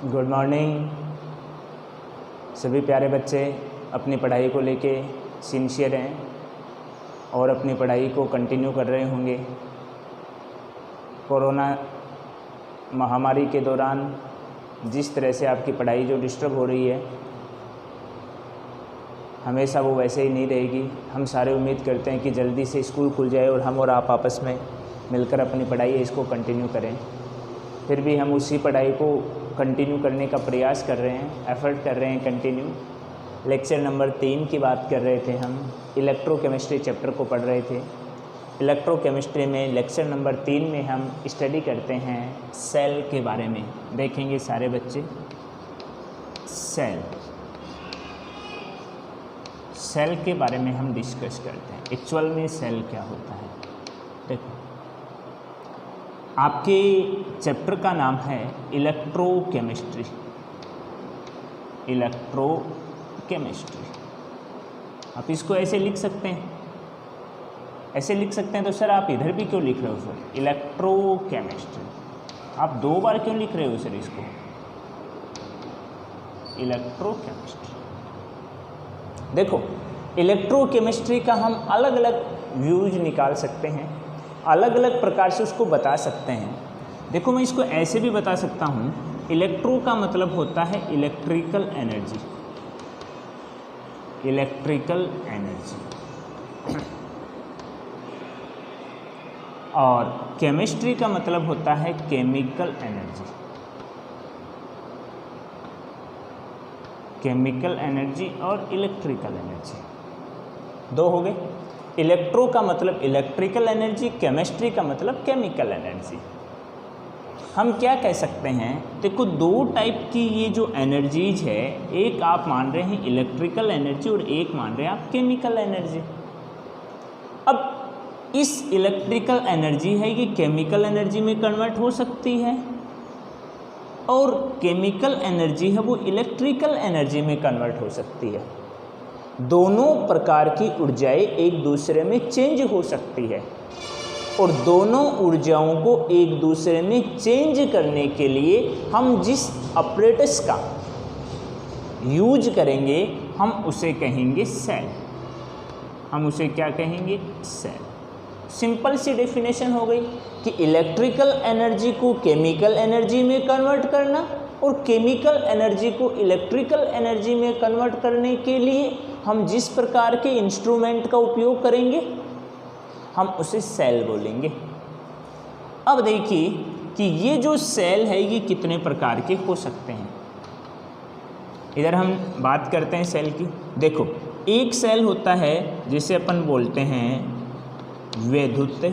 Good morning सभी प्यारे बच्चे। अपनी पढ़ाई को लेके सिंसियर हैं और अपनी पढ़ाई को कंटिन्यू कर रहे होंगे। कोरोना महामारी के दौरान जिस तरह से आपकी पढ़ाई जो डिस्टर्ब हो रही है, हमेशा वो वैसे ही नहीं रहेगी। हम सारे उम्मीद करते हैं कि जल्दी से स्कूल खुल जाए और हम और आप आपस में मिलकर अपनी पढ़ाई है इसको कंटिन्यू करें। फिर भी हम उसी पढ़ाई को कंटिन्यू करने का प्रयास कर रहे हैं, एफर्ट कर रहे हैं कंटिन्यू। लेक्चर नंबर 3 की बात कर रहे थे, हम इलेक्ट्रोकेमिस्ट्री चैप्टर को पढ़ रहे थे। इलेक्ट्रोकेमिस्ट्री में लेक्चर नंबर 3 में हम स्टडी करते हैं सेल के बारे में। देखेंगे सारे बच्चे सेल के बारे में हम डिस्कस करते हैं। एक्चुअल में सेल क्या होता है। देखो, आपके चैप्टर का नाम है इलेक्ट्रोकेमिस्ट्री। आप इसको ऐसे लिख सकते हैं, तो सर आप इधर भी क्यों लिख रहे हो सर इलेक्ट्रोकेमिस्ट्री? आप 2 बार क्यों लिख रहे हो सर इसको इलेक्ट्रोकेमिस्ट्री? देखो, इलेक्ट्रोकेमिस्ट्री का हम अलग अलग व्यूज निकाल सकते हैं, अलग अलग प्रकार से उसको बता सकते हैं। देखो, मैं इसको ऐसे भी बता सकता हूँ। इलेक्ट्रो का मतलब होता है इलेक्ट्रिकल एनर्जी, और केमिस्ट्री का मतलब होता है केमिकल एनर्जी और इलेक्ट्रिकल एनर्जी। 2 हो गए। इलेक्ट्रो का मतलब इलेक्ट्रिकल एनर्जी, केमिस्ट्री का मतलब केमिकल एनर्जी। हम क्या कह सकते हैं, देखो 2 टाइप की ये जो एनर्जीज है, एक आप मान रहे हैं इलेक्ट्रिकल एनर्जी और एक मान रहे हैं आप केमिकल एनर्जी। अब इस इलेक्ट्रिकल एनर्जी है ये केमिकल एनर्जी में कन्वर्ट हो सकती है और केमिकल एनर्जी है वो इलेक्ट्रिकल एनर्जी में कन्वर्ट हो सकती है। दोनों प्रकार की ऊर्जाएं एक दूसरे में चेंज हो सकती है और दोनों ऊर्जाओं को एक दूसरे में चेंज करने के लिए हम जिस अपरेटस का यूज करेंगे हम उसे कहेंगे सेल। हम उसे क्या कहेंगे? सेल। सिंपल सी डेफिनेशन हो गई कि इलेक्ट्रिकल एनर्जी को केमिकल एनर्जी में कन्वर्ट करना और केमिकल एनर्जी को इलेक्ट्रिकल एनर्जी में कन्वर्ट करने के लिए हम जिस प्रकार के इंस्ट्रूमेंट का उपयोग करेंगे हम उसे सेल बोलेंगे। अब देखिए कि ये जो सेल है ये कितने प्रकार के हो सकते हैं। इधर हम बात करते हैं सेल की। देखो, एक सेल होता है जिसे अपन बोलते हैं वैद्युत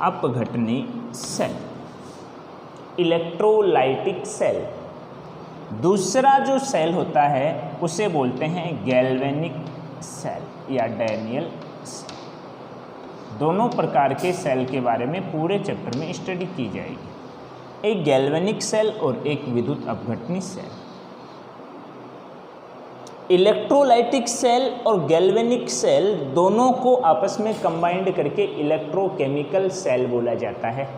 अपघटनी सेल, इलेक्ट्रोलाइटिक सेल। दूसरा जो सेल होता है उसे बोलते हैं गैल्वेनिक सेल या डैनियल सेल। दोनों प्रकार के सेल के बारे में पूरे चैप्टर में स्टडी की जाएगी, एक गैल्वेनिक सेल और एक विद्युत अपघटनी सेल। इलेक्ट्रोलाइटिक सेल और गैल्वेनिक सेल दोनों को आपस में कंबाइंड करके इलेक्ट्रोकेमिकल सेल बोला जाता है।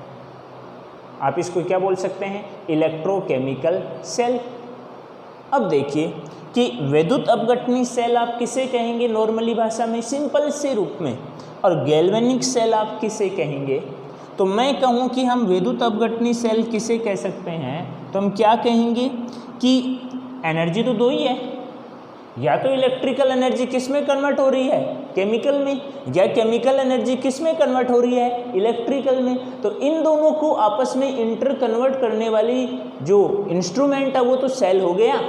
आप इसको क्या बोल सकते हैं? Electrochemical cell. अब देखिए कि विद्युत अपघटनी सेल आप किसे कहेंगे नॉर्मली भाषा में, सिंपल से रूप में, और गैल्वेनिक सेल आप किसे कहेंगे? तो मैं कहूँ कि हम विद्युत अपघटनी सेल किसे कह सकते हैं, तो हम क्या कहेंगे कि एनर्जी तो 2 ही है, या तो इलेक्ट्रिकल एनर्जी किस में कन्वर्ट हो रही है? केमिकल में, या केमिकल एनर्जी किस में कन्वर्ट हो रही है? इलेक्ट्रिकल में। तो इन दोनों को आपस में इंटर कन्वर्ट करने वाली जो इंस्ट्रूमेंट है वो तो सेल हो गया,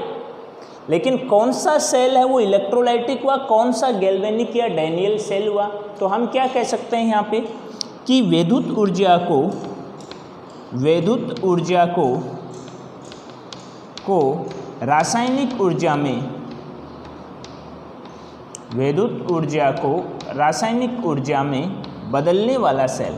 लेकिन कौन सा सेल है वो इलेक्ट्रोलाइटिक हुआ, कौन सा गैल्वेनिक या डैनियल सेल हुआ? तो हम क्या कह सकते हैं यहाँ पे कि विद्युत ऊर्जा को रासायनिक ऊर्जा में, विद्युत ऊर्जा को रासायनिक ऊर्जा में बदलने वाला सेल,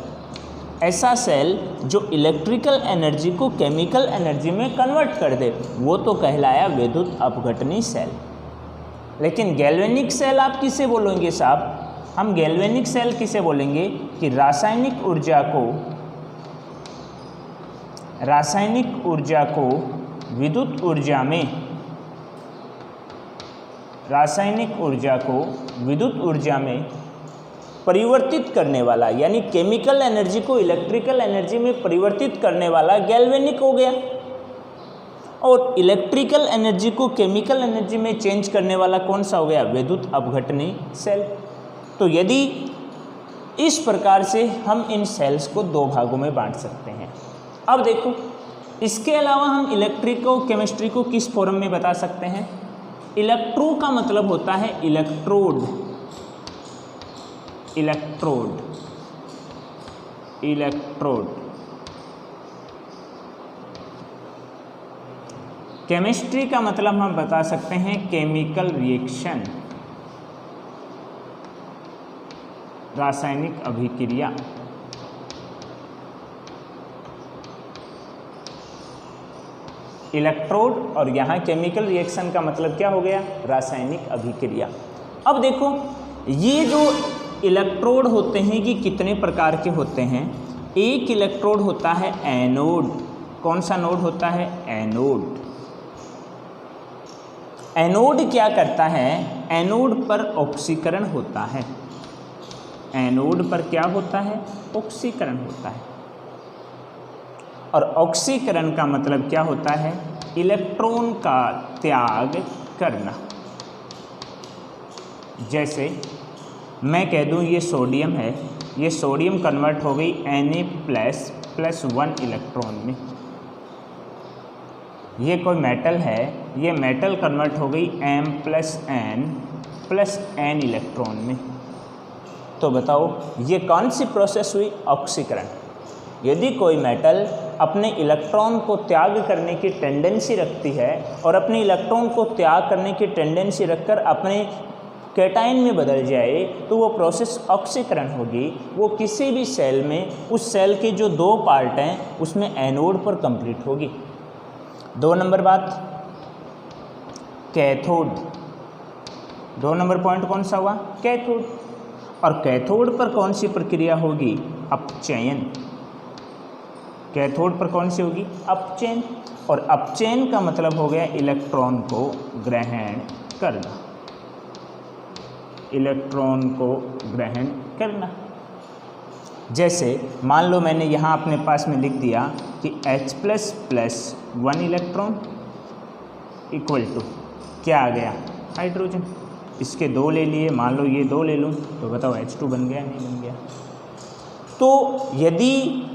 ऐसा सेल जो इलेक्ट्रिकल एनर्जी को केमिकल एनर्जी में कन्वर्ट कर दे, वो तो कहलाया विद्युत अपघटनी सेल। लेकिन गैल्वेनिक सेल आप किसे बोलेंगे साहब? हम गैल्वेनिक सेल किसे बोलेंगे कि रासायनिक ऊर्जा को विद्युत ऊर्जा में परिवर्तित करने वाला, यानी केमिकल एनर्जी को इलेक्ट्रिकल एनर्जी में परिवर्तित करने वाला गैल्वेनिक हो गया, और इलेक्ट्रिकल एनर्जी को केमिकल एनर्जी में चेंज करने वाला कौन सा हो गया, विद्युत अपघटनी सेल। तो यदि इस प्रकार से हम इन सेल्स को दो भागों में बांट सकते हैं। अब देखो, इसके अलावा हम इलेक्ट्रिक और केमिस्ट्री को किस फॉर्म में बता सकते हैं। इलेक्ट्रो का मतलब होता है इलेक्ट्रोड, केमिस्ट्री का मतलब हम बता सकते हैं केमिकल रिएक्शन, रासायनिक अभिक्रिया। इलेक्ट्रोड और यहाँ केमिकल रिएक्शन का मतलब क्या हो गया, रासायनिक अभिक्रिया। अब देखो, ये जो इलेक्ट्रोड होते हैं ये कितने प्रकार के होते हैं। एक इलेक्ट्रोड होता है एनोड। कौन सा नोड होता है, एनोड। एनोड क्या करता है, एनोड पर ऑक्सीकरण होता है। एनोड पर क्या होता है, ऑक्सीकरण होता है। और ऑक्सीकरण का मतलब क्या होता है, इलेक्ट्रॉन का त्याग करना। जैसे मैं कह दूं ये सोडियम है, ये सोडियम कन्वर्ट हो गई Na++1 इलेक्ट्रॉन में। ये कोई मेटल है, ये मेटल कन्वर्ट हो गई M+N+N इलेक्ट्रॉन में। तो बताओ ये कौन सी प्रोसेस हुई, ऑक्सीकरण। यदि कोई मेटल अपने इलेक्ट्रॉन को त्याग करने की टेंडेंसी रखती है और अपने इलेक्ट्रॉन को त्याग करने की टेंडेंसी रखकर अपने कैटायन में बदल जाए तो वो प्रोसेस ऑक्सीकरण होगी। वो किसी भी सेल में उस सेल के जो दो पार्ट हैं उसमें एनोड पर कंप्लीट होगी। 2 नंबर बात, कैथोड। 2 नंबर पॉइंट कौन सा हुआ, कैथोड। और कैथोड पर कौन सी प्रक्रिया होगी, अपचयन। कैथोड पर कौन सी होगी, अपचयन। और अपचयन का मतलब हो गया इलेक्ट्रॉन को ग्रहण करना, इलेक्ट्रॉन को ग्रहण करना। जैसे मान लो मैंने यहाँ अपने पास में लिख दिया कि H++1 इलेक्ट्रॉन इक्वल टू क्या आ गया, हाइड्रोजन। इसके 2 ले लिए, मान लो ये 2 ले लूँ तो बताओ H2 बन गया, नहीं बन गया। तो यदि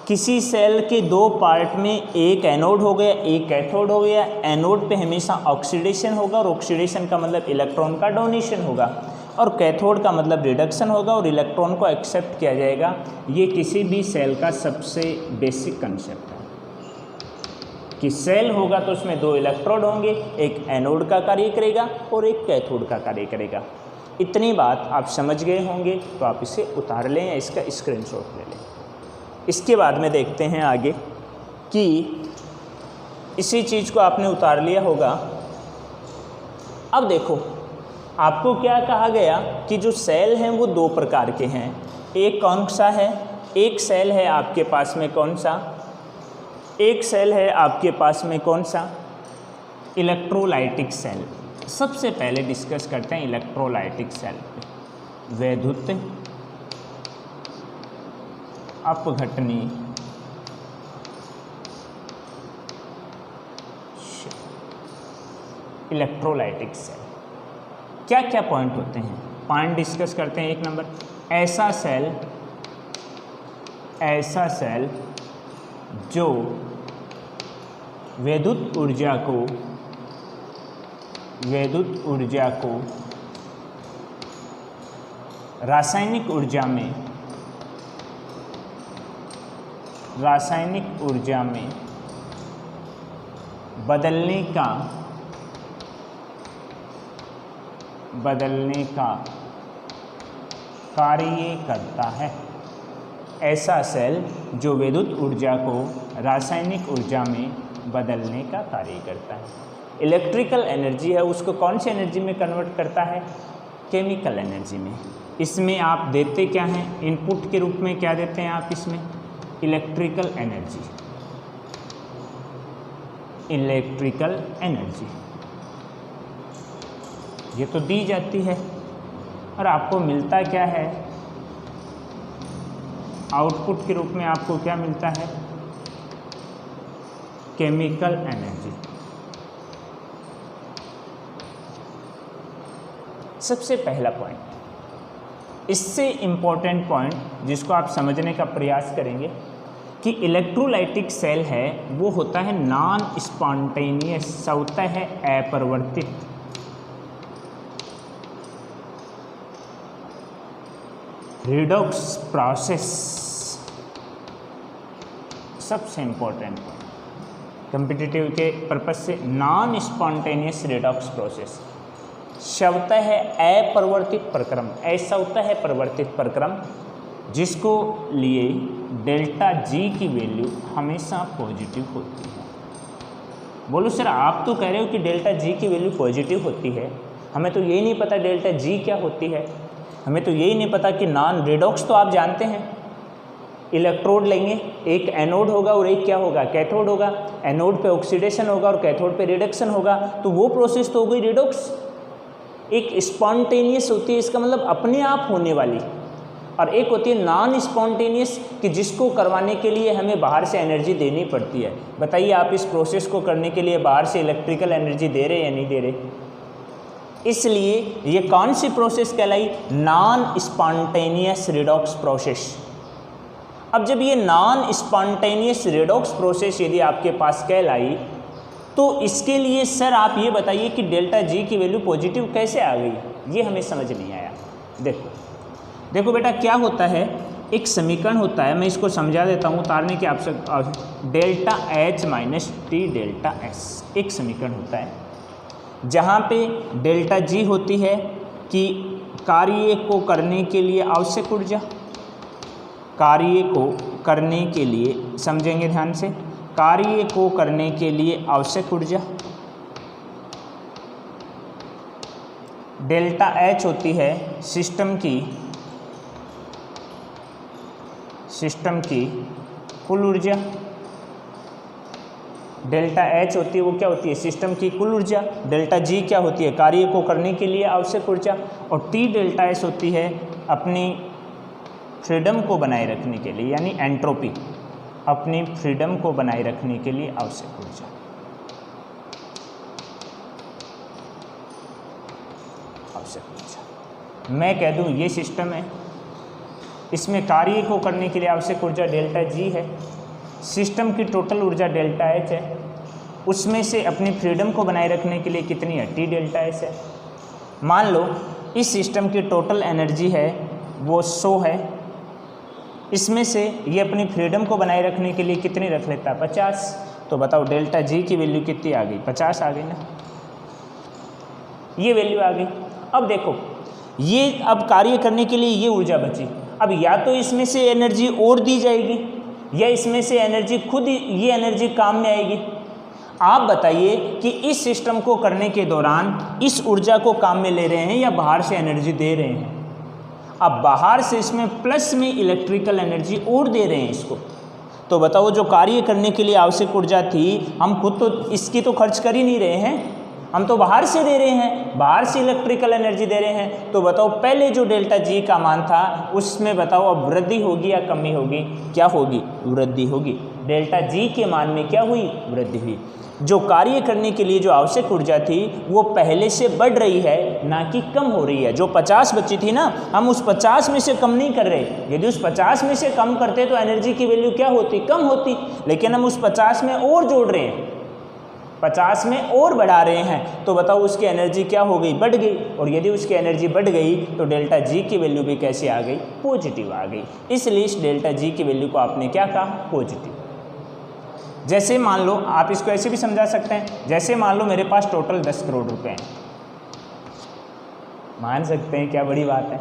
किसी सेल के 2 पार्ट में एक एनोड हो गया, एक कैथोड हो गया, एनोड पे हमेशा ऑक्सीडेशन होगा और ऑक्सीडेशन का मतलब इलेक्ट्रॉन का डोनेशन होगा, और कैथोड का मतलब रिडक्शन होगा और इलेक्ट्रॉन को एक्सेप्ट किया जाएगा। ये किसी भी सेल का सबसे बेसिक कंसेप्ट है कि सेल होगा तो उसमें 2 इलेक्ट्रोड होंगे, एक एनोड का कार्य करेगा और एक कैथोड का कार्य करेगा। इतनी बात आप समझ गए होंगे, तो आप इसे उतार लें या इसका स्क्रीनशॉट ले लें। इसके बाद में देखते हैं आगे कि इसी चीज़ को आपने उतार लिया होगा। अब देखो, आपको क्या कहा गया कि जो सेल हैं वो 2 प्रकार के हैं। एक कौन सा है, एक सेल है आपके पास में कौन सा, एक सेल है आपके पास में कौन सा, इलेक्ट्रोलाइटिक सेल। सबसे पहले डिस्कस करते हैं इलेक्ट्रोलाइटिक सेल पे। वैद्युत अपघटनी इलेक्ट्रोलाइटिक सेल। क्या क्या पॉइंट होते हैं, पॉइंट डिस्कस करते हैं। 1 नंबर, ऐसा सेल जो विद्युत ऊर्जा को रासायनिक ऊर्जा में बदलने का कार्य करता है। ऐसा सेल जो विद्युत ऊर्जा को रासायनिक ऊर्जा में बदलने का कार्य करता है। इलेक्ट्रिकल एनर्जी है उसको कौन सी एनर्जी में कन्वर्ट करता है, केमिकल एनर्जी में। इसमें आप देते क्या हैं, इनपुट के रूप में क्या देते हैं आप इसमें, इलेक्ट्रिकल एनर्जी। इलेक्ट्रिकल एनर्जी ये तो दी जाती है और आपको मिलता क्या है, आउटपुट के रूप में आपको क्या मिलता है, केमिकल एनर्जी। सबसे पहला पॉइंट, इससे इम्पोर्टेंट पॉइंट जिसको आप समझने का प्रयास करेंगे कि इलेक्ट्रोलाइटिक सेल है वो होता है नॉन स्पॉन्टेनियस, होता है अपरिवर्तित। रिडॉक्स प्रोसेस सबसे इम्पोर्टेंट पॉइंट कॉम्पिटिटिव के पर्पज से, नॉन स्पॉन्टेनियस रिडॉक्स प्रोसेस शब्द है अपरिवर्तित प्रक्रम। ऐसा होता है परिवर्तित प्रक्रम जिसको लिए डेल्टा जी की वैल्यू हमेशा पॉजिटिव होती है। बोलो सर आप तो कह रहे हो कि डेल्टा जी की वैल्यू पॉजिटिव होती है, हमें तो यही नहीं पता डेल्टा जी क्या होती है, हमें तो यही नहीं पता कि नॉन रिडॉक्स तो आप जानते हैं, इलेक्ट्रोड लेंगे, एक एनोड होगा और एक क्या होगा, कैथोड होगा। एनोड पे ऑक्सीडेशन होगा और कैथोड पे रिडक्शन होगा, तो वो प्रोसेस तो हो गई रिडॉक्स। एक स्पॉन्टेनियस होती है, इसका मतलब अपने आप होने वाली, और एक होती है नॉन स्पॉन्टेनियस कि जिसको करवाने के लिए हमें बाहर से एनर्जी देनी पड़ती है। बताइए आप इस प्रोसेस को करने के लिए बाहर से इलेक्ट्रिकल एनर्जी दे रहे या नहीं दे रहे। इसलिए ये कौन सी प्रोसेस कहलाई, नॉन स्पॉन्टेनियस रिडॉक्स प्रोसेस। अब जब ये नॉन स्पॉन्टेनियस रिडॉक्स प्रोसेस यदि आपके पास कहलाई, तो इसके लिए सर आप ये बताइए कि डेल्टा जी की वैल्यू पॉजिटिव कैसे आ गई, ये हमें समझ नहीं आया। देखो बेटा क्या होता है, एक समीकरण होता है, मैं इसको समझा देता हूँ उतारने की आवश्यकता। Delta H minus T delta S एक समीकरण होता है जहाँ पे डेल्टा जी होती है कि कार्य को करने के लिए आवश्यक ऊर्जा, कार्य को करने के लिए, समझेंगे ध्यान से, कार्य को करने के लिए आवश्यक ऊर्जा। डेल्टा एच होती है सिस्टम की कुल ऊर्जा। डेल्टा एच होती है वो क्या होती है, सिस्टम की कुल ऊर्जा। डेल्टा जी क्या होती है, कार्य को करने के लिए आवश्यक ऊर्जा। और टी डेल्टा एस होती है अपनी फ्रीडम को बनाए रखने के लिए, यानी एंट्रोपी, अपनी फ्रीडम को बनाए रखने के लिए आवश्यक ऊर्जा। मैं कह दूं ये सिस्टम है, इसमें कार्य को करने के लिए आवश्यक ऊर्जा डेल्टा जी है, सिस्टम की टोटल ऊर्जा डेल्टा एच है, उसमें से अपनी फ्रीडम को बनाए रखने के लिए कितनी है, टी डेल्टा एस है। मान लो इस सिस्टम की टोटल एनर्जी है वो 100 है, इसमें से ये अपनी फ्रीडम को बनाए रखने के लिए कितनी रख लेता है, 50। तो बताओ डेल्टा जी की वैल्यू कितनी आ गई, 50 आ गई ना, ये वैल्यू आ गई। अब देखो ये अब कार्य करने के लिए ये ऊर्जा बची, अब या तो इसमें से एनर्जी और दी जाएगी या इसमें से एनर्जी खुद ये एनर्जी काम में आएगी। आप बताइए कि इस सिस्टम को करने के दौरान इस ऊर्जा को काम में ले रहे हैं या बाहर से एनर्जी दे रहे हैं। अब बाहर से इसमें प्लस में इलेक्ट्रिकल एनर्जी और दे रहे हैं इसको, तो बताओ जो कार्य करने के लिए आवश्यक ऊर्जा थी हम खुद तो इसकी तो खर्च कर ही नहीं रहे हैं, हम तो बाहर से दे रहे हैं, बाहर से इलेक्ट्रिकल एनर्जी दे रहे हैं। तो बताओ पहले जो डेल्टा जी का मान था उसमें बताओ अब वृद्धि होगी या कमी होगी, क्या होगी, वृद्धि होगी। डेल्टा जी के मान में क्या हुई, वृद्धि हुई। जो कार्य करने के लिए जो आवश्यक ऊर्जा थी वो पहले से बढ़ रही है, ना कि कम हो रही है। जो 50 बची थी ना, हम उस 50 में से कम नहीं कर रहे। यदि उस 50 में से कम करते तो एनर्जी की वैल्यू क्या होती, कम होती, लेकिन हम उस 50 में और जोड़ रहे हैं, 50 में और बढ़ा रहे हैं, तो बताओ उसकी एनर्जी क्या हो गई, बढ़ गई। और यदि उसकी एनर्जी बढ़ गई तो डेल्टा जी की वैल्यू भी कैसे आ गई, पॉजिटिव आ गई। इसलिए इस डेल्टा जी की वैल्यू को आपने क्या कहा, पॉजिटिव। जैसे मान लो, आप इसको ऐसे भी समझा सकते हैं, जैसे मान लो मेरे पास टोटल 10 करोड़ रुपए हैं, मान सकते हैं क्या बड़ी बात है,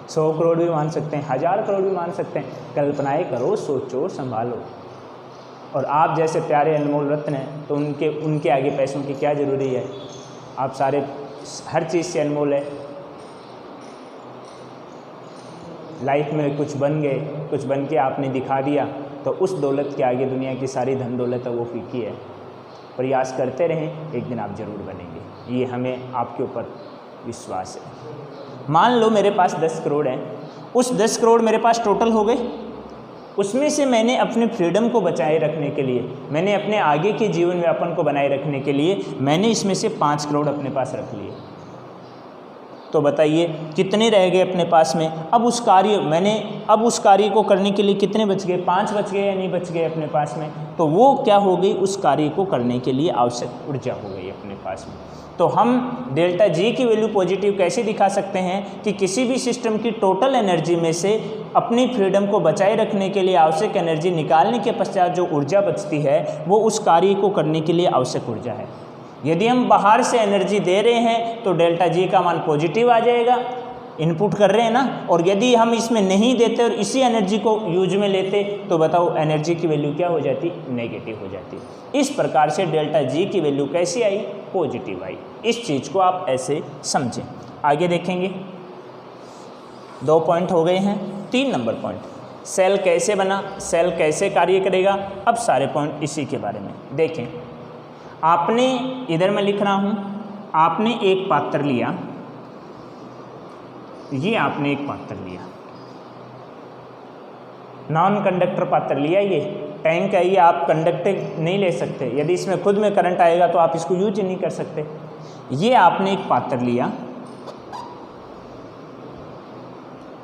100 करोड़ भी मान सकते हैं, 1000 करोड़ भी मान सकते हैं। कल्पनाएं करो, सोचो, संभालो। और आप जैसे प्यारे अनमोल रत्न हैं तो उनके आगे पैसों की क्या ज़रूरी है, आप सारे हर चीज़ से अनमोल है। लाइफ में कुछ बन गए, कुछ बन के आपने दिखा दिया, तो उस दौलत के आगे दुनिया की सारी धन दौलत है वो फीकी है। प्रयास करते रहें, एक दिन आप ज़रूर बनेंगे, ये हमें आपके ऊपर विश्वास है। मान लो मेरे पास 10 करोड़ हैं, उस 10 करोड़ मेरे पास टोटल हो गए, उसमें से मैंने अपने फ्रीडम को बचाए रखने के लिए, मैंने अपने आगे के जीवन यापन को बनाए रखने के लिए मैंने इसमें से 5 करोड़ अपने पास रख लिए। तो बताइए कितने रह गए अपने पास में? अब उस कार्य को करने के लिए कितने बच गए? 5 बच गए या नहीं बच गए अपने पास में? तो वो क्या हो गई, उस कार्य को करने के लिए आवश्यक ऊर्जा हो गई अपने पास में। तो हम डेल्टा जी की वैल्यू पॉजिटिव कैसे दिखा सकते हैं कि किसी भी सिस्टम की टोटल एनर्जी में से अपनी फ्रीडम को बचाए रखने के लिए आवश्यक एनर्जी निकालने के पश्चात जो ऊर्जा बचती है वो उस कार्य को करने के लिए आवश्यक ऊर्जा है। यदि हम बाहर से एनर्जी दे रहे हैं तो डेल्टा जी का मान पॉजिटिव आ जाएगा, इनपुट कर रहे हैं ना, और यदि हम इसमें नहीं देते और इसी एनर्जी को यूज में लेते तो बताओ एनर्जी की वैल्यू क्या हो जाती? नेगेटिव हो जाती। इस प्रकार से डेल्टा जी की वैल्यू कैसी आई? पॉजिटिव आई। इस चीज़ को आप ऐसे समझें। आगे देखेंगे, 2 पॉइंट हो गए हैं। 3 नंबर पॉइंट, सेल कैसे बना, सेल कैसे कार्य करेगा। अब सारे पॉइंट इसी के बारे में देखें। आपने, इधर मैं लिख रहा हूँ, आपने एक पात्र लिया, ये आपने एक पात्र लिया, नॉन कंडक्टर पात्र लिया, ये टैंक है, ये आप कंडक्टर नहीं ले सकते, यदि इसमें खुद में करंट आएगा तो आप इसको यूज ही नहीं कर सकते। ये आपने एक पात्र लिया,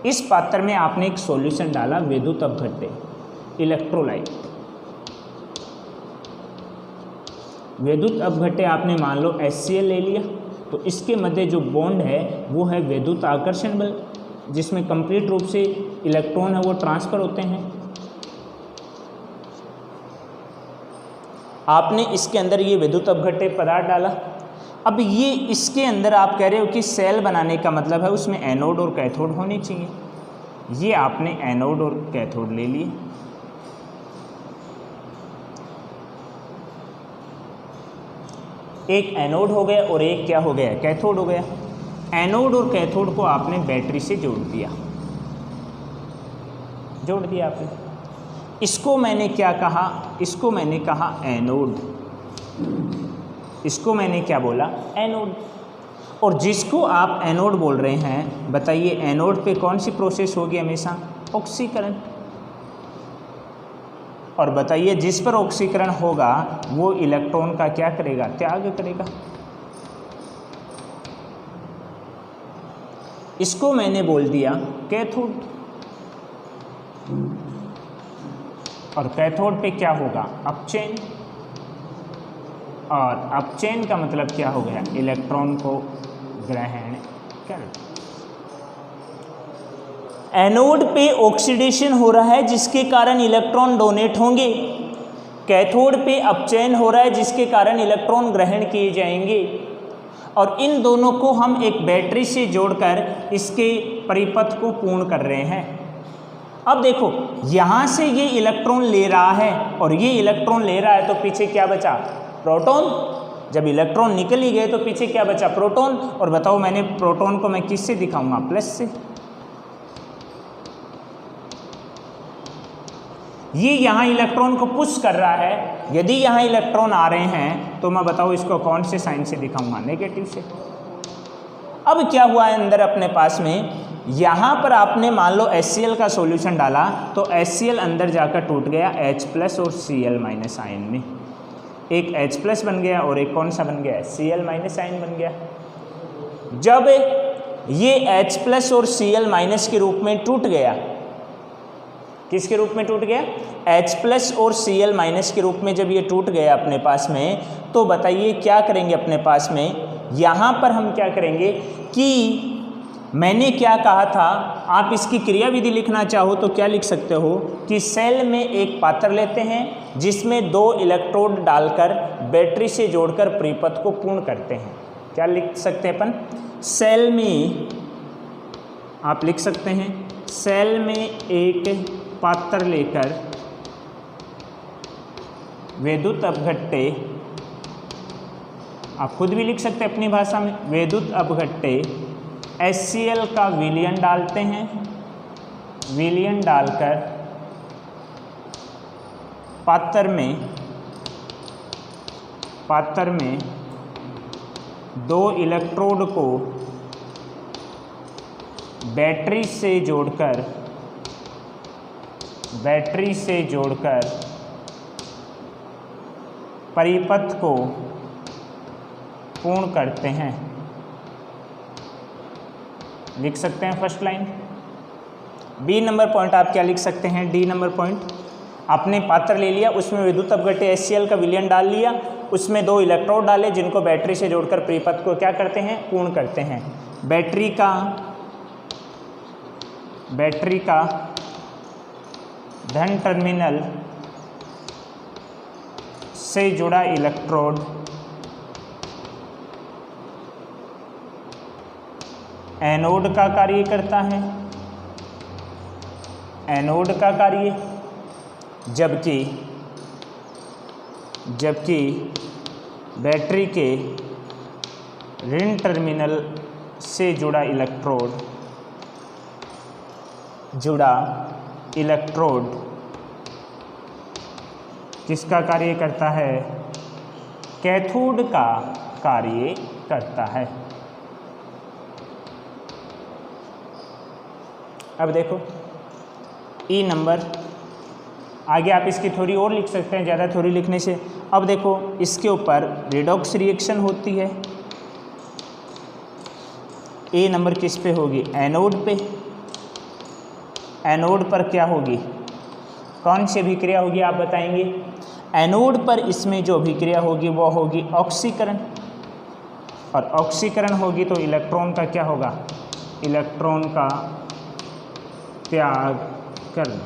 इस पात्र में आपने एक सॉल्यूशन डाला, विद्युत अपघट्य, इलेक्ट्रोलाइट। विद्युत अपघट्य आपने मान लो HCl ले लिया, तो इसके मध्य जो बॉन्ड है वो है विद्युत आकर्षण बल, जिसमें कंप्लीट रूप से इलेक्ट्रॉन है वो ट्रांसफर होते हैं। आपने इसके अंदर ये विद्युत अपघट्य पदार्थ डाला। अब ये इसके अंदर आप कह रहे हो कि सेल बनाने का मतलब है उसमें एनोड और कैथोड होने चाहिए। ये आपने एनोड और कैथोड ले लिए। एक एनोड हो गया और एक क्या हो गया? कैथोड हो गया। एनोड और कैथोड को आपने बैटरी से जोड़ दिया आपने। इसको मैंने क्या कहा? इसको मैंने कहा एनोड, इसको मैंने क्या बोला? एनोड। और जिसको आप एनोड बोल रहे हैं, बताइए एनोड पे कौन सी प्रोसेस होगी हमेशा? ऑक्सीकरण। और बताइए जिस पर ऑक्सीकरण होगा वो इलेक्ट्रॉन का क्या करेगा? त्याग करेगा। इसको मैंने बोल दिया कैथोड। और कैथोड पे क्या होगा? अपचयन। और अपचयन का मतलब क्या हो गया? इलेक्ट्रॉन को ग्रहण कर। एनोड पे ऑक्सीडेशन हो रहा है जिसके कारण इलेक्ट्रॉन डोनेट होंगे, कैथोड पे अपचयन हो रहा है जिसके कारण इलेक्ट्रॉन ग्रहण किए जाएंगे। और इन दोनों को हम एक बैटरी से जोड़कर इसके परिपथ को पूर्ण कर रहे हैं। अब देखो यहाँ से ये इलेक्ट्रॉन ले रहा है और ये इलेक्ट्रॉन ले रहा है, तो पीछे क्या बचा? प्रोटॉन। जब इलेक्ट्रॉन निकल ही गए तो पीछे क्या बचा? प्रोटॉन। और बताओ मैंने प्रोटॉन को मैं किससे दिखाऊंगा? प्लस से। ये यहाँ इलेक्ट्रॉन को पुश कर रहा है। यदि यहाँ इलेक्ट्रॉन आ रहे हैं तो मैं बताऊँ इसको कौन से साइन से दिखाऊंगा? नेगेटिव से। अब क्या हुआ है अंदर अपने पास में? यहाँ पर आपने मान लो HCl का सॉल्यूशन डाला तो HCl अंदर जाकर टूट गया H+ और Cl- आयन में। एक H+ बन गया और एक कौन सा बन गया? Cl- आयन बन गया। जब ये H+ और Cl- के रूप में टूट गया, किसके रूप में टूट गया? H+ और Cl- के रूप में जब ये टूट गया अपने पास में, तो बताइए क्या करेंगे अपने पास में? यहाँ पर हम क्या करेंगे कि मैंने क्या कहा था, आप इसकी क्रियाविधि लिखना चाहो तो क्या लिख सकते हो कि सेल में एक पात्र लेते हैं जिसमें 2 इलेक्ट्रोड डालकर बैटरी से जोड़कर परिपथ को पूर्ण करते हैं। क्या लिख सकते हैं अपन? सेल में आप लिख सकते हैं, सेल में एक पात्र लेकर विद्युत अपघट्य, आप खुद भी लिख सकते हैं अपनी भाषा में, विद्युत अपघट्य HCl का विलयन डालते हैं विलयन डालकर पात्र में 2 इलेक्ट्रोड को बैटरी से जोड़कर परिपथ को पूर्ण करते हैं। लिख सकते हैं first line. B number point आप क्या लिख सकते हैं? डी नंबर पॉइंट, आपने पात्र ले लिया, उसमें विद्युत अपघट्य HCl का विलयन डाल लिया, उसमें 2 इलेक्ट्रोड डाले जिनको बैटरी से जोड़कर परिपथ को क्या करते हैं? पूर्ण करते हैं। बैटरी का धन टर्मिनल से जुड़ा इलेक्ट्रोड एनोड का कार्य करता है, जबकि बैटरी के ऋण टर्मिनल से जुड़ा इलेक्ट्रोड किसका कार्य करता है? कैथोड का कार्य करता है। अब देखो ई नंबर, आगे आप इसकी थोड़ी और लिख सकते हैं, ज़्यादा थोड़ी लिखने से। अब देखो इसके ऊपर रिडॉक्स रिएक्शन होती है। ए नंबर किस पे होगी? एनोड पे। एनोड पर क्या होगी? कौन सी अभिक्रिया होगी आप बताएंगे? एनोड पर इसमें जो अभिक्रिया होगी वो होगी ऑक्सीकरण, और ऑक्सीकरण होगी तो इलेक्ट्रॉन का क्या होगा? इलेक्ट्रॉन का त्याग करना,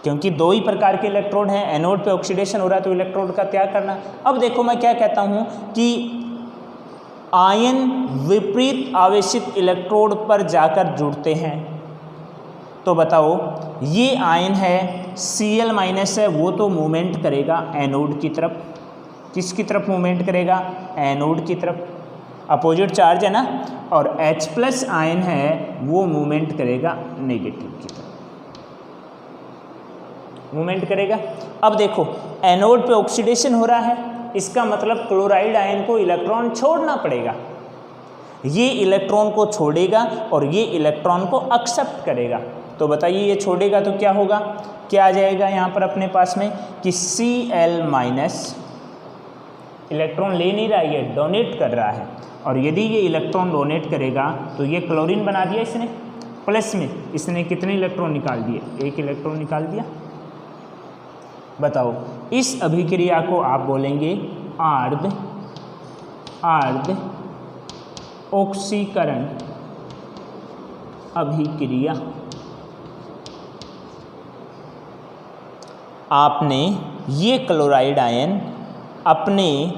क्योंकि 2 ही प्रकार के इलेक्ट्रोड हैं। एनोड पे ऑक्सीडेशन हो रहा है तो इलेक्ट्रोड का त्याग करना। अब देखो मैं क्या कहता हूं कि आयन विपरीत आवेशित इलेक्ट्रोड पर जाकर जुड़ते हैं, तो बताओ ये आयन है Cl माइनस है, वो तो मूवमेंट करेगा एनोड की तरफ। किसकी तरफ मूवमेंट करेगा? एनोड की तरफ, अपोजिट चार्ज है ना। और H प्लस आयन है वो मूवमेंट करेगा नेगेटिव की तरफ, मूवमेंट करेगा। अब देखो एनोड पे ऑक्सीडेशन हो रहा है, इसका मतलब क्लोराइड आयन को इलेक्ट्रॉन छोड़ना पड़ेगा। ये इलेक्ट्रॉन को छोड़ेगा और ये इलेक्ट्रॉन को एक्सेप्ट करेगा। तो बताइए ये छोड़ेगा तो क्या होगा? क्या आ जाएगा यहाँ पर अपने पास में कि Cl माइनस, इलेक्ट्रॉन ले नहीं रहा है, ये डोनेट कर रहा है। और यदि ये इलेक्ट्रॉन डोनेट करेगा तो ये क्लोरीन बना दिया इसने, प्लस में इसने कितने इलेक्ट्रॉन निकाल दिए? 1 इलेक्ट्रॉन निकाल दिया। बताओ इस अभिक्रिया को आप बोलेंगे आर्ध ऑक्सीकरण अभिक्रिया। आपने ये क्लोराइड आयन अपने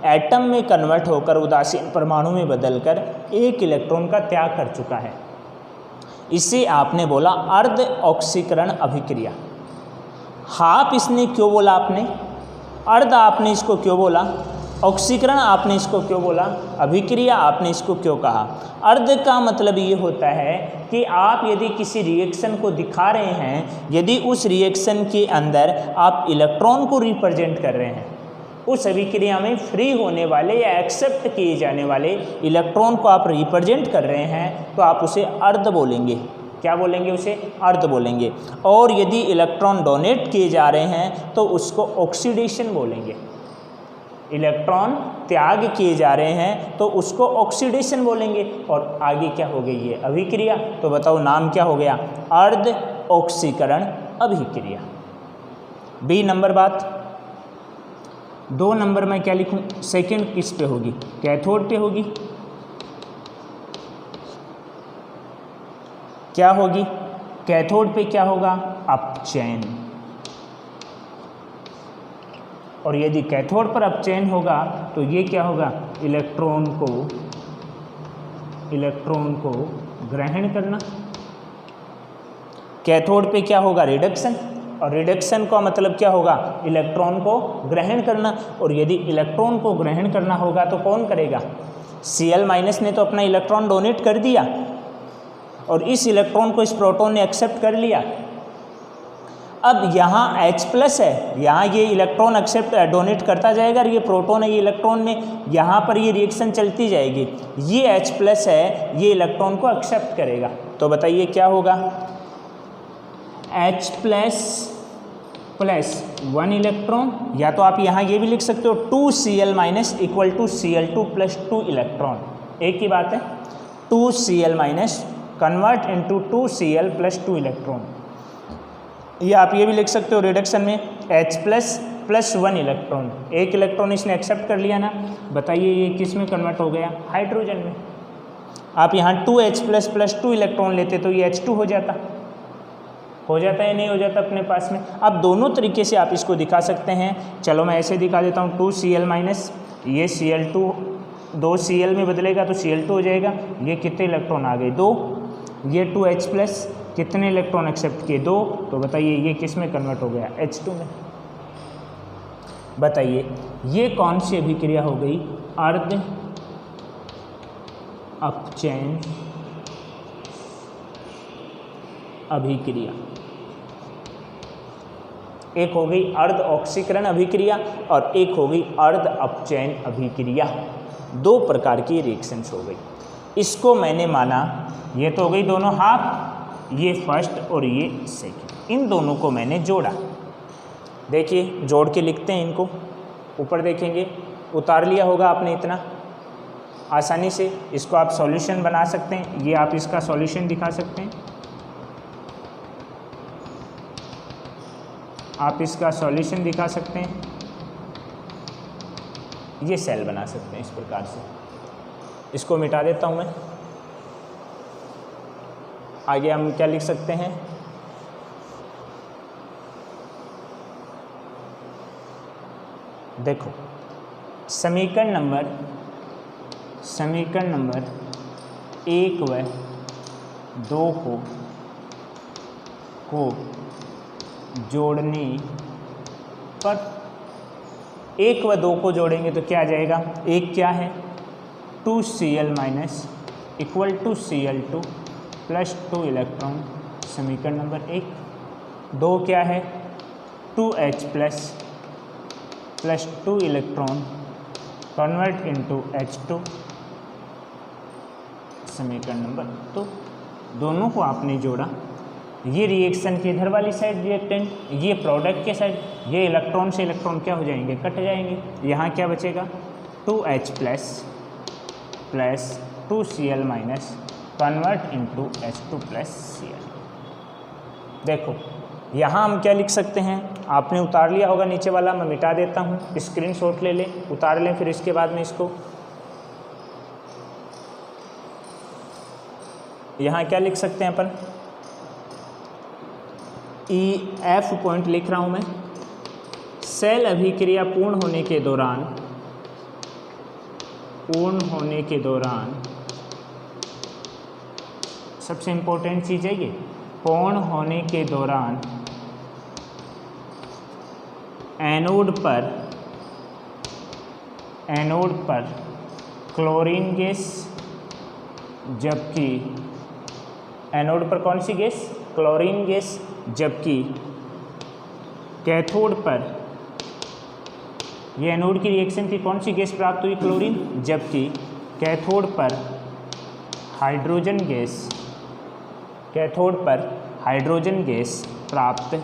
एटम में कन्वर्ट होकर उदासीन परमाणु में बदलकर 1 इलेक्ट्रॉन का त्याग कर चुका है। इसे आपने बोला अर्ध ऑक्सीकरण अभिक्रिया। हाफ इसने क्यों बोला आपने? अर्ध आपने इसको क्यों बोला? ऑक्सीकरण आपने इसको क्यों बोला? अभिक्रिया आपने इसको क्यों कहा? अर्ध का मतलब ये होता है कि आप यदि किसी रिएक्शन को दिखा रहे हैं, यदि उस रिएक्शन के अंदर आप इलेक्ट्रॉन को रिप्रेजेंट कर रहे हैं, उस अभिक्रिया में फ्री होने वाले या एक्सेप्ट किए जाने वाले इलेक्ट्रॉन को आप रिप्रेजेंट कर रहे हैं, तो आप उसे अर्ध बोलेंगे। क्या बोलेंगे? उसे अर्ध बोलेंगे। और यदि इलेक्ट्रॉन डोनेट किए जा रहे हैं तो उसको ऑक्सीडेशन बोलेंगे। इलेक्ट्रॉन त्याग किए जा रहे हैं तो उसको ऑक्सीडेशन बोलेंगे। और आगे क्या हो गई ये अभिक्रिया? तो बताओ नाम क्या हो गया? अर्ध ऑक्सीकरण अभिक्रिया। बी नंबर बात। 2 नंबर में क्या लिखूं? सेकंड किस पे होगी? कैथोड पे होगी। क्या होगी? कैथोड पे क्या होगा? अपचयन। और यदि कैथोड पर अपचयन होगा तो ये क्या होगा? इलेक्ट्रॉन को ग्रहण करना। कैथोड पे क्या होगा? रिडक्शन। और रिडक्शन का मतलब क्या होगा? इलेक्ट्रॉन को ग्रहण करना। और यदि इलेक्ट्रॉन को ग्रहण करना होगा तो कौन करेगा? Cl माइनस ने तो अपना इलेक्ट्रॉन डोनेट कर दिया, और इस इलेक्ट्रॉन को इस प्रोटॉन ने एक्सेप्ट कर लिया। अब यहाँ H+ है, यहाँ ये इलेक्ट्रॉन एक्सेप्ट डोनेट करता जाएगा और ये प्रोटॉन है, ये इलेक्ट्रॉन में यहाँ पर ये रिएक्शन चलती जाएगी। ये H+ है, ये इलेक्ट्रॉन को एक्सेप्ट करेगा। तो बताइए क्या होगा, H+ प्लस 1 इलेक्ट्रॉन, या तो आप यहाँ ये भी लिख सकते हो 2Cl- equal to Cl2 plus 2 electron, एक ही बात है। 2Cl- convert into 2Cl plus 2 electron, या आप ये भी लिख सकते हो रिडक्शन में H+ प्लस 1 इलेक्ट्रॉन, एक इलेक्ट्रॉन इसने एक्सेप्ट कर लिया ना। बताइए ये किस में कन्वर्ट हो गया, हाइड्रोजन में। आप यहाँ 2H+ प्लस 2 इलेक्ट्रॉन लेते तो ये H2 हो जाता या नहीं हो जाता अपने पास में। अब दोनों तरीके से आप इसको दिखा सकते हैं। चलो मैं ऐसे दिखा देता हूँ, 2Cl- ये Cl2 2Cl में बदलेगा तो Cl2 हो जाएगा। ये कितने इलेक्ट्रॉन आ गए, 2। ये 2H+ कितने इलेक्ट्रॉन एक्सेप्ट किए, 2। तो बताइए ये किस में कन्वर्ट हो गया, H2 में। बताइए ये कौन सी अभिक्रिया हो गई, अर्ध अपचयन अभिक्रिया। एक हो गई अर्ध ऑक्सीकरण अभिक्रिया और एक हो गई अर्ध अपचयन अभिक्रिया। 2 प्रकार की रिएक्शंस हो गई। इसको मैंने माना, ये तो हो गई दोनों हाफ, ये फर्स्ट और ये सेकंड, इन दोनों को मैंने जोड़ा। देखिए जोड़ के लिखते हैं इनको, ऊपर देखेंगे उतार लिया होगा आपने इतना आसानी से। इसको आप सॉल्यूशन बना सकते हैं, ये आप इसका सॉल्यूशन दिखा सकते हैं, आप इसका सॉल्यूशन दिखा सकते हैं, ये सेल बना सकते हैं इस प्रकार से। इसको मिटा देता हूँ मैं। आगे हम क्या लिख सकते हैं, देखो समीकरण नंबर 1 व 2 को जोड़ने पर, 1 व 2 को जोड़ेंगे तो क्या आ जाएगा, एक क्या है 2Cl- equal to Cl2 plus 2 electron, समीकरण नंबर 1। 2 क्या है 2H+ plus 2 electron convert into H2, समीकरण नंबर 2। दोनों को आपने जोड़ा, ये रिएक्शन के इधर वाली साइड रिएक्टेंट, ये प्रोडक्ट के साइड, ये इलेक्ट्रॉन से इलेक्ट्रॉन क्या हो जाएंगे, कट जाएंगे। यहाँ क्या बचेगा 2H+ plus 2Cl- convert into H2 plus Cl। देखो यहाँ हम क्या लिख सकते हैं, आपने उतार लिया होगा नीचे वाला, मैं मिटा देता हूँ, स्क्रीनशॉट ले लें, उतार लें, फिर इसके बाद में इसको यहाँ क्या लिख सकते हैं अपन, F पॉइंट लिख रहा हूँ मैं। सेल अभिक्रिया पूर्ण होने के दौरान सबसे इम्पोर्टेंट चीज़ है ये, पूर्ण होने के दौरान एनोड पर क्लोरीन गैस, जबकि एनोड पर कौन सी गैस, क्लोरीन गैस, जबकि कैथोड पर, ये एनोड की रिएक्शन थी, कौन सी गैस प्राप्त हुई, क्लोरीन, जबकि कैथोड पर हाइड्रोजन गैस प्राप्त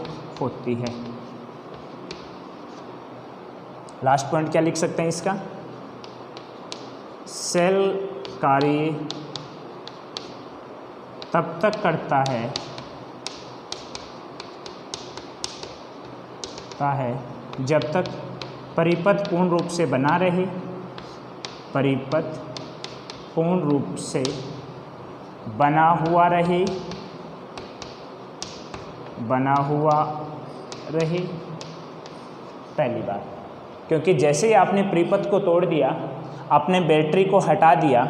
होती है। लास्ट पॉइंट क्या लिख सकते हैं इसका, सेल कार्य तब तक करता है जब तक परिपथ पूर्ण रूप से बना रहे, परिपथ पूर्ण रूप से बना हुआ रहे, पहली बात, क्योंकि जैसे ही आपने परिपथ को तोड़ दिया, आपने बैटरी को हटा दिया,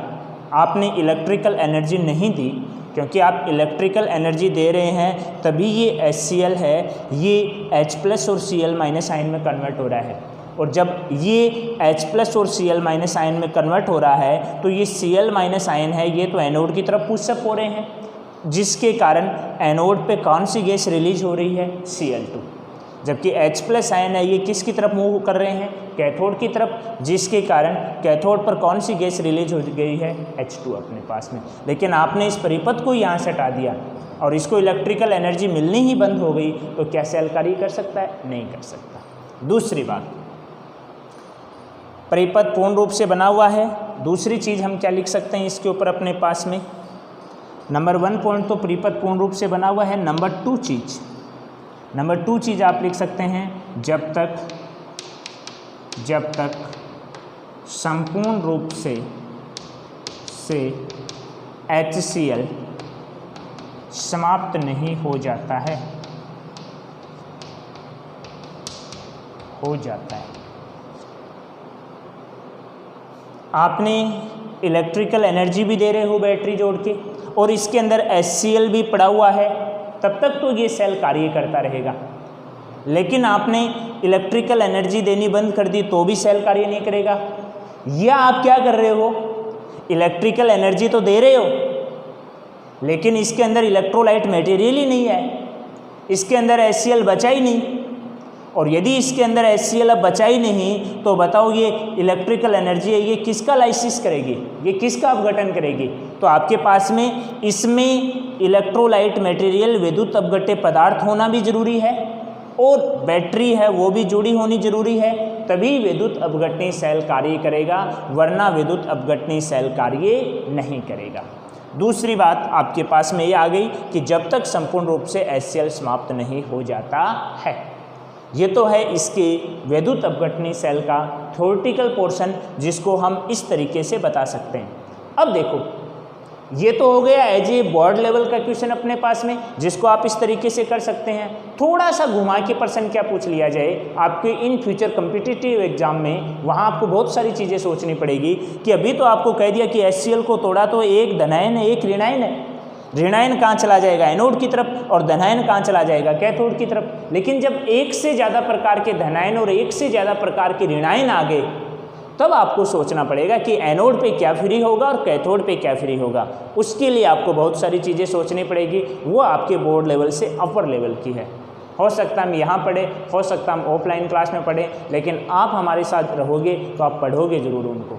आपने इलेक्ट्रिकल एनर्जी नहीं दी, क्योंकि आप इलेक्ट्रिकल एनर्जी दे रहे हैं तभी ये HCl है, ये H+ और Cl- आयन में कन्वर्ट हो रहा है। और जब ये H+ और Cl- आयन में कन्वर्ट हो रहा है तो ये Cl- आयन है, ये तो एनोड की तरफ पुशअप हो रहे हैं। जिसके कारण एनोड पे कौन सी गैस रिलीज हो रही है, Cl2। जबकि H+ आयन है ये किसकी तरफ मूव कर रहे हैं, कैथोड की तरफ, जिसके कारण कैथोड पर कौन सी गैस रिलीज हो गई है, H2 अपने पास में। लेकिन आपने इस परिपथ को यहाँ से हटा दिया और इसको इलेक्ट्रिकल एनर्जी मिलनी ही बंद हो गई, तो क्या सेल कार्य कर सकता है, नहीं कर सकता। दूसरी बात, परिपथ पूर्ण रूप से बना हुआ है। दूसरी चीज़ हम क्या लिख सकते हैं इसके ऊपर अपने पास में, नंबर 1 पॉइंट तो परिपथ पूर्ण रूप से बना हुआ है। नंबर 2 चीज़ आप लिख सकते हैं, जब तक संपूर्ण रूप से HCl समाप्त नहीं हो जाता है, आपने इलेक्ट्रिकल एनर्जी भी दे रहे हो बैटरी जोड़ के और इसके अंदर HCl भी पड़ा हुआ है, तब तक तो ये सेल कार्य करता रहेगा। लेकिन आपने इलेक्ट्रिकल एनर्जी देनी बंद कर दी तो भी सेल कार्य नहीं करेगा। या आप क्या कर रहे हो, इलेक्ट्रिकल एनर्जी तो दे रहे हो लेकिन इसके अंदर इलेक्ट्रोलाइट मटेरियल ही नहीं है, इसके अंदर HCl बचा ही नहीं। और यदि इसके अंदर HCl अब बचा ही नहीं तो बताओ ये इलेक्ट्रिकल एनर्जी है, ये किसका लाइसिस करेगी, ये किसका अपघटन करेगी। तो आपके पास में इसमें इलेक्ट्रोलाइट मटेरियल विद्युत अपघट्य पदार्थ होना भी जरूरी है और बैटरी है वो भी जुड़ी होनी जरूरी है, तभी विद्युत अपघटनी सेल कार्य करेगा, वरना विद्युत अपघटनी सेल कार्य नहीं करेगा। दूसरी बात आपके पास में ये आ गई कि जब तक संपूर्ण रूप से HCl समाप्त नहीं हो जाता है। ये तो है इसके विद्युत अपघटनी सेल का थ्योरेटिकल पोर्शन, जिसको हम इस तरीके से बता सकते हैं। अब देखो, ये तो हो गया एज ए बोर्ड लेवल का क्वेश्चन अपने पास में, जिसको आप इस तरीके से कर सकते हैं। थोड़ा सा घुमा के प्रश्न क्या पूछ लिया जाए आपके इन फ्यूचर कम्पिटिटिव एग्जाम में, वहाँ आपको बहुत सारी चीज़ें सोचनी पड़ेगी कि अभी तो आपको कह दिया कि HCl को तोड़ा तो एक धनायन है एक ऋणायन है, ऋणायन कहाँ चला जाएगा, एनोड की तरफ, और धनायन कहाँ चला जाएगा, कैथोड की तरफ। लेकिन जब एक से ज़्यादा प्रकार के धनायन और एक से ज़्यादा प्रकार के ऋणायन आ गए, तब आपको सोचना पड़ेगा कि एनोड पे क्या फ्री होगा और कैथोड पे क्या फ्री होगा। उसके लिए आपको बहुत सारी चीज़ें सोचनी पड़ेगी, वो आपके बोर्ड लेवल से अपर लेवल की है। हो सकता हम यहाँ पढ़े, हो सकता हम ऑफलाइन क्लास में पढ़ें, लेकिन आप हमारे साथ रहोगे तो आप पढ़ोगे ज़रूर उनको।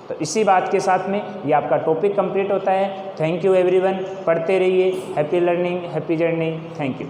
तो इसी बात के साथ में ये आपका टॉपिक कंप्लीट होता है। थैंक यू एवरीवन, पढ़ते रहिए। Happy learning, happy journey. Thank you.